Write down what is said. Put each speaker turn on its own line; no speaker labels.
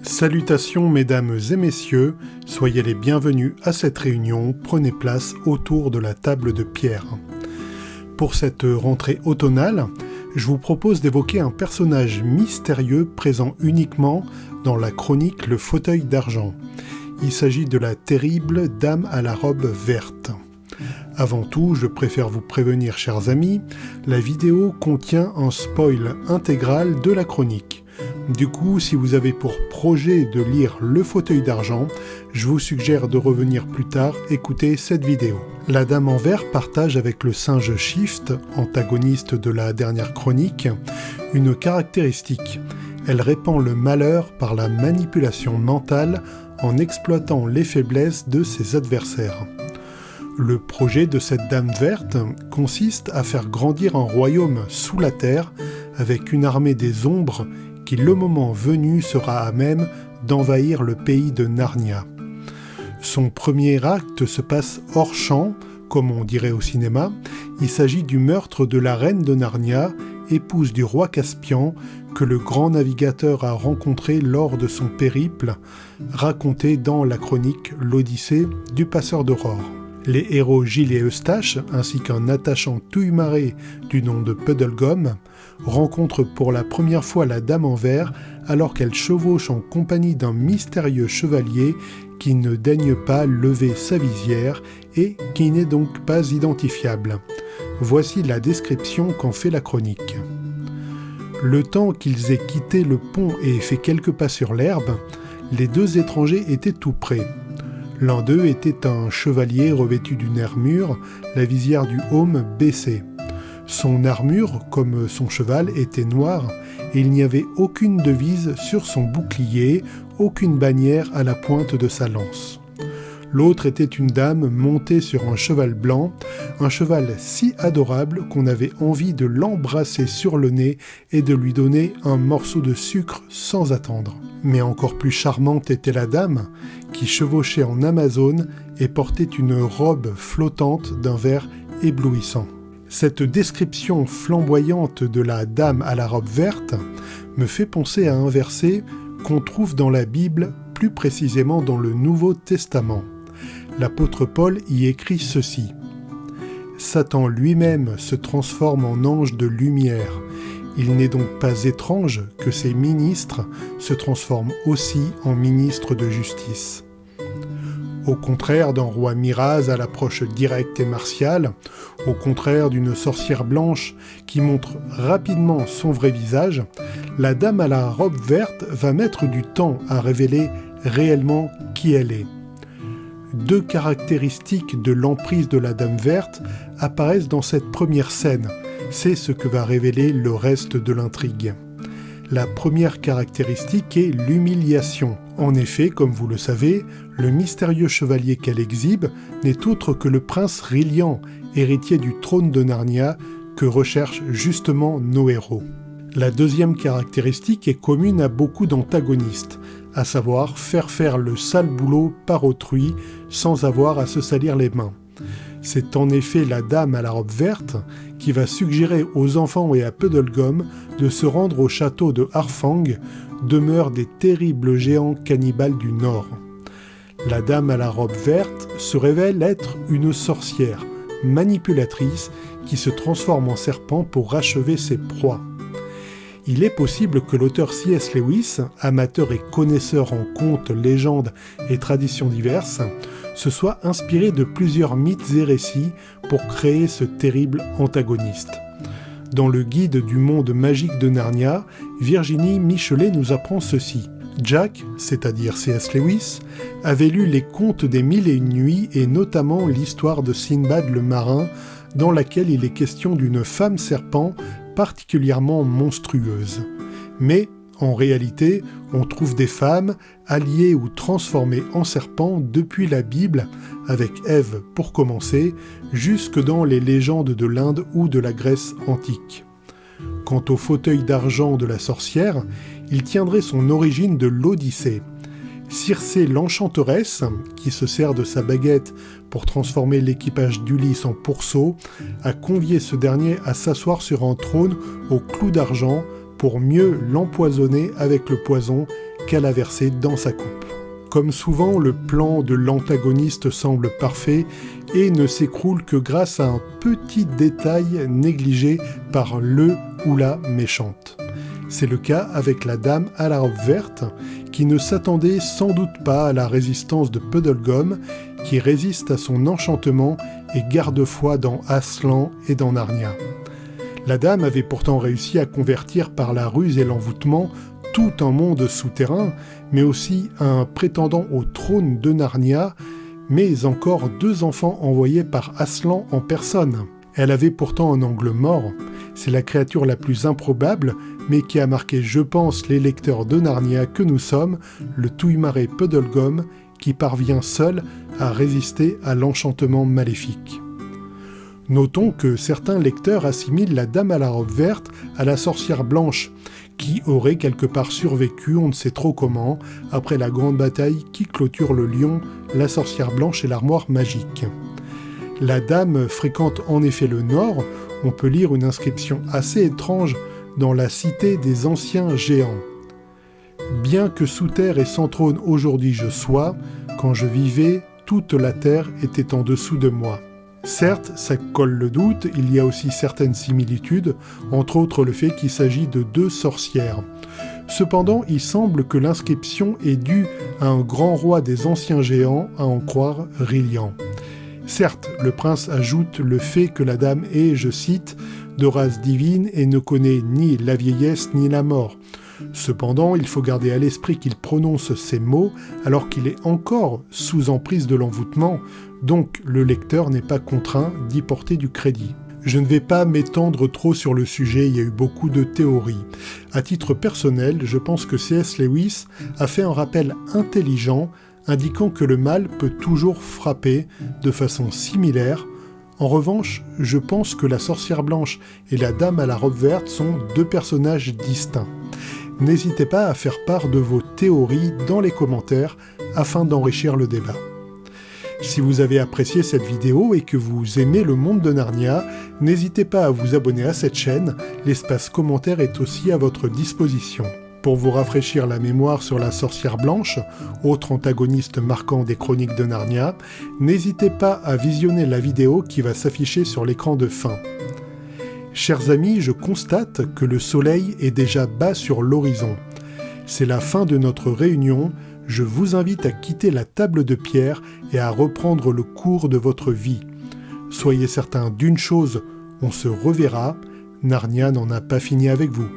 Salutations mesdames et messieurs, soyez les bienvenus à cette réunion, prenez place autour de la table de pierre. Pour cette rentrée automnale, je vous propose d'évoquer un personnage mystérieux présent uniquement dans la chronique Le Fauteuil d'Argent. Il s'agit de la terrible dame à la robe verte. Avant tout, je préfère vous prévenir, chers amis, la vidéo contient un spoil intégral de la chronique. Du coup, si vous avez pour projet de lire Le Fauteuil d'Argent, je vous suggère de revenir plus tard écouter cette vidéo. La Dame en Vert partage avec le singe Shift, antagoniste de la dernière chronique, une caractéristique. Elle répand le malheur par la manipulation mentale en exploitant les faiblesses de ses adversaires. Le projet de cette Dame verte consiste à faire grandir un royaume sous la terre avec une armée des ombres qui, le moment venu, sera à même d'envahir le pays de Narnia. Son premier acte se passe hors champ, comme on dirait au cinéma. Il s'agit du meurtre de la reine de Narnia, épouse du roi Caspian, que le grand navigateur a rencontré lors de son périple, raconté dans la chronique L'Odyssée du passeur d'aurore. Les héros Gilles et Eustache, ainsi qu'un attachant touille-marée du nom de Puddlegum, rencontrent pour la première fois la Dame en Vert alors qu'elle chevauche en compagnie d'un mystérieux chevalier qui ne daigne pas lever sa visière et qui n'est donc pas identifiable. Voici la description qu'en fait la chronique. Le temps qu'ils aient quitté le pont et fait quelques pas sur l'herbe, les deux étrangers étaient tout près. L'un d'eux était un chevalier revêtu d'une armure, la visière du aume baissée. Son armure, comme son cheval, était noire et il n'y avait aucune devise sur son bouclier, aucune bannière à la pointe de sa lance. L'autre était une dame montée sur un cheval blanc, un cheval si adorable qu'on avait envie de l'embrasser sur le nez et de lui donner un morceau de sucre sans attendre. Mais encore plus charmante était la dame, qui chevauchait en Amazone et portait une robe flottante d'un vert éblouissant. Cette description flamboyante de la dame à la robe verte me fait penser à un verset qu'on trouve dans la Bible, plus précisément dans le Nouveau Testament. L'apôtre Paul y écrit ceci. « Satan lui-même se transforme en ange de lumière. Il n'est donc pas étrange que ses ministres se transforment aussi en ministres de justice. » Au contraire d'un roi Miraz à l'approche directe et martiale, au contraire d'une sorcière blanche qui montre rapidement son vrai visage, la dame à la robe verte va mettre du temps à révéler réellement qui elle est. Deux caractéristiques de l'emprise de la Dame verte apparaissent dans cette première scène. C'est ce que va révéler le reste de l'intrigue. La première caractéristique est l'humiliation. En effet, comme vous le savez, le mystérieux chevalier qu'elle exhibe n'est autre que le prince Rilian, héritier du trône de Narnia, que recherchent justement nos héros. La deuxième caractéristique est commune à beaucoup d'antagonistes, à savoir faire le sale boulot par autrui sans avoir à se salir les mains. C'est en effet la dame à la robe verte qui va suggérer aux enfants et à Puddlegum de se rendre au château de Harfang, demeure des terribles géants cannibales du Nord. La dame à la robe verte se révèle être une sorcière, manipulatrice, qui se transforme en serpent pour rachever ses proies. Il est possible que l'auteur C.S. Lewis, amateur et connaisseur en contes, légendes et traditions diverses, se soit inspiré de plusieurs mythes et récits pour créer ce terrible antagoniste. Dans le guide du monde magique de Narnia, Virginie Michelet nous apprend ceci. Jack, c'est-à-dire C.S. Lewis, avait lu les contes des Mille et une nuits et notamment l'histoire de Sinbad le marin, dans laquelle il est question d'une femme serpent particulièrement monstrueuse. Mais, en réalité, on trouve des femmes alliées ou transformées en serpents depuis la Bible, avec Ève pour commencer, jusque dans les légendes de l'Inde ou de la Grèce antique. Quant au fauteuil d'argent de la sorcière, il tiendrait son origine de l'Odyssée. Circé l'enchanteresse, qui se sert de sa baguette pour transformer l'équipage d'Ulysse en pourceau, a convié ce dernier à s'asseoir sur un trône au clou d'argent pour mieux l'empoisonner avec le poison qu'elle a versé dans sa coupe. Comme souvent, le plan de l'antagoniste semble parfait et ne s'écroule que grâce à un petit détail négligé par le ou la méchante. C'est le cas avec la dame à la robe verte, qui ne s'attendait sans doute pas à la résistance de Puddlegum, qui résiste à son enchantement et garde foi dans Aslan et dans Narnia. La dame avait pourtant réussi à convertir par la ruse et l'envoûtement tout un monde souterrain, mais aussi un prétendant au trône de Narnia, mais encore 2 enfants envoyés par Aslan en personne. Elle avait pourtant un angle mort. C'est la créature la plus improbable, mais qui a marqué, je pense, les lecteurs de Narnia que nous sommes, le Touimaré Puddlegum, qui parvient seul à résister à l'enchantement maléfique. Notons que certains lecteurs assimilent la dame à la robe verte à la sorcière blanche, qui aurait quelque part survécu, on ne sait trop comment, après la grande bataille qui clôture le lion, la sorcière blanche et l'armoire magique. La dame fréquente en effet le nord, on peut lire une inscription assez étrange dans la cité des anciens géants. Bien que sous terre et sans trône aujourd'hui je sois, quand je vivais, toute la terre était en dessous de moi. Certes, ça colle le doute, il y a aussi certaines similitudes, entre autres le fait qu'il s'agit de 2 sorcières. Cependant, il semble que l'inscription est due à un grand roi des anciens géants, à en croire Rilian. Certes, le prince ajoute le fait que la dame est, je cite, de race divine et ne connaît ni la vieillesse ni la mort. Cependant, il faut garder à l'esprit qu'il prononce ces mots alors qu'il est encore sous emprise de l'envoûtement, donc le lecteur n'est pas contraint d'y porter du crédit. Je ne vais pas m'étendre trop sur le sujet, il y a eu beaucoup de théories. À titre personnel, je pense que C.S. Lewis a fait un rappel intelligent indiquant que le mal peut toujours frapper de façon similaire. En revanche, je pense que la sorcière blanche et la dame à la robe verte sont 2 personnages distincts. N'hésitez pas à faire part de vos théories dans les commentaires afin d'enrichir le débat. Si vous avez apprécié cette vidéo et que vous aimez le monde de Narnia, n'hésitez pas à vous abonner à cette chaîne, l'espace commentaire est aussi à votre disposition. Pour vous rafraîchir la mémoire sur la sorcière blanche, autre antagoniste marquant des chroniques de Narnia, n'hésitez pas à visionner la vidéo qui va s'afficher sur l'écran de fin. Chers amis, je constate que le soleil est déjà bas sur l'horizon. C'est la fin de notre réunion, je vous invite à quitter la table de pierre et à reprendre le cours de votre vie. Soyez certains d'une chose, on se reverra, Narnia n'en a pas fini avec vous.